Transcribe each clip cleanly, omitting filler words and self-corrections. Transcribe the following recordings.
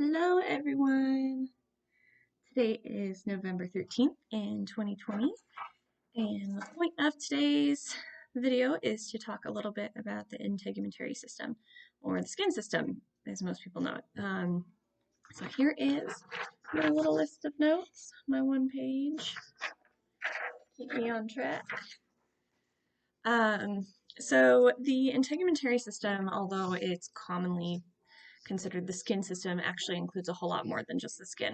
Hello everyone! Today is November 13th in 2020, and the point of today's video is to talk a little bit about the integumentary system, or the skin system, as most people know it. So here is my little list of notes, my one page. Keep me on track. So the integumentary system, although it's commonly considered the skin system, actually includes a whole lot more than just the skin.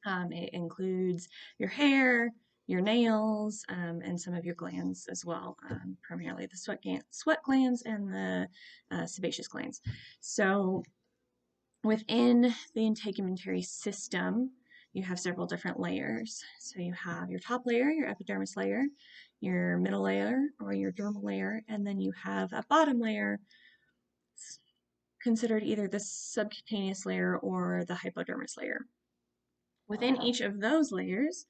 It includes your hair, your nails, and some of your glands as well, primarily the sweat glands and the sebaceous glands. So within the integumentary system, you have several different layers. So you have your top layer, your epidermis layer, your middle layer or your dermal layer, and then you have a bottom layer considered either the subcutaneous layer or the hypodermis layer. Within each of those layers,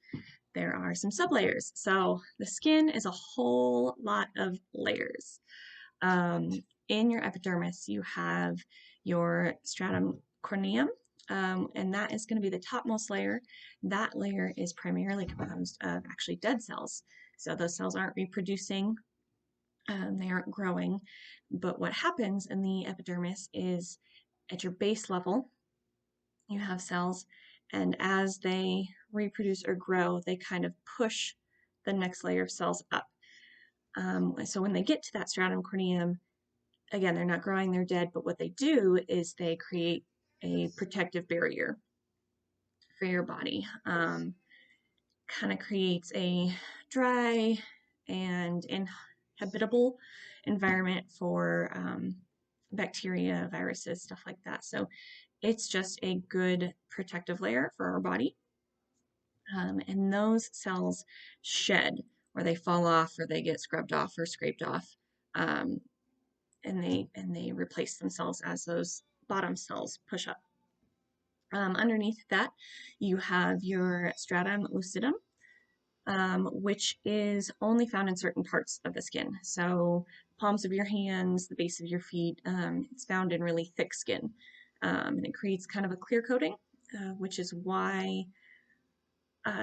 there are some sublayers. So the skin is a whole lot of layers. In your epidermis, you have your stratum corneum, and that is going to be the topmost layer. That layer is primarily composed of actually dead cells. So those cells aren't reproducing, they aren't growing, but what happens in the epidermis is at your base level, you have cells, and as they reproduce or grow, they kind of push the next layer of cells up. So when they get to that stratum corneum, again, they're not growing, they're dead, but what they do is they create a protective barrier for your body. Kind of creates a dry and inhabitable environment for bacteria, viruses, stuff like that. So it's just a good protective layer for our body. And those cells shed, or they fall off, or they get scrubbed off or scraped off, and they replace themselves as those bottom cells push up. Underneath that, you have your stratum lucidum, which is only found in certain parts of the skin. So palms of your hands, the base of your feet, it's found in really thick skin. And it creates kind of a clear coating, which is why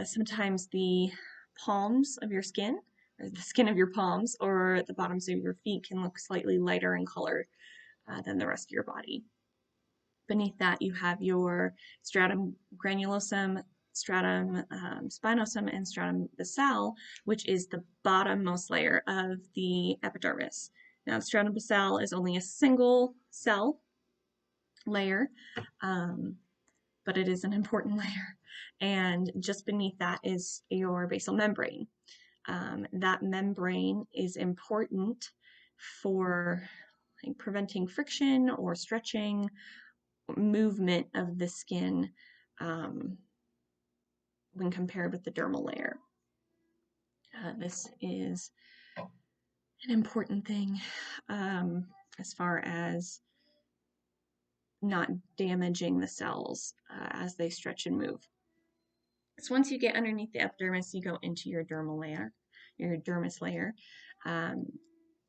sometimes the palms of your skin, or the skin of your palms, or the bottoms of your feet can look slightly lighter in color than the rest of your body. Beneath that, you have your stratum granulosum, stratum spinosum, and stratum basale, which is the bottommost layer of the epidermis. Now, the stratum basale is only a single cell layer, but it is an important layer. And just beneath that is your basal membrane. That membrane is important for preventing friction or stretching, movement of the skin when compared with the dermal layer. This is an important thing as far as not damaging the cells as they stretch and move. So once you get underneath the epidermis, you go into your dermal layer, your dermis layer,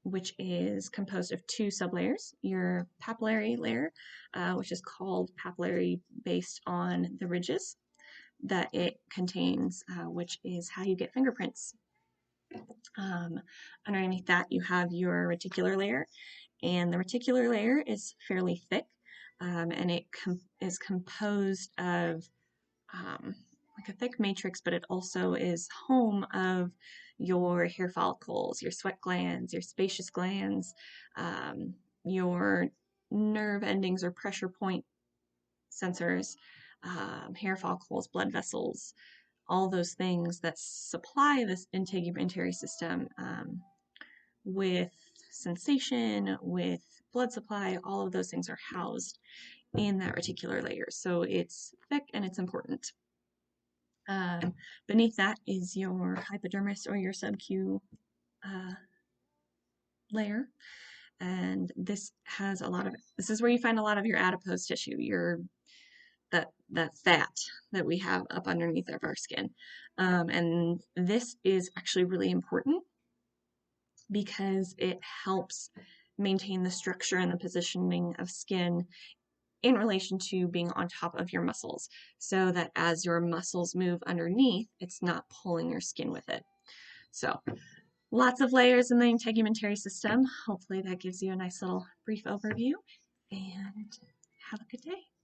which is composed of two sublayers. Your papillary layer, which is called papillary based on the ridges that it contains, which is how you get fingerprints. Underneath that, you have your reticular layer, and the reticular layer is fairly thick, and it is composed of like a thick matrix, but it also is home of your hair follicles, your sweat glands, your sebaceous glands, your nerve endings or pressure point sensors, hair follicles, blood vessels, all those things that supply this integumentary system with sensation, with blood supply. All of those things are housed in that reticular layer. So it's thick and it's important. Beneath that is your hypodermis or your subcu layer, and this is where you find a lot of your adipose tissue, that fat that we have up underneath of our skin, and this is actually really important because it helps maintain the structure and the positioning of skin in relation to being on top of your muscles, so that as your muscles move underneath, it's not pulling your skin with it. So lots of layers in the integumentary system. Hopefully that gives you a nice little brief overview, and have a good day.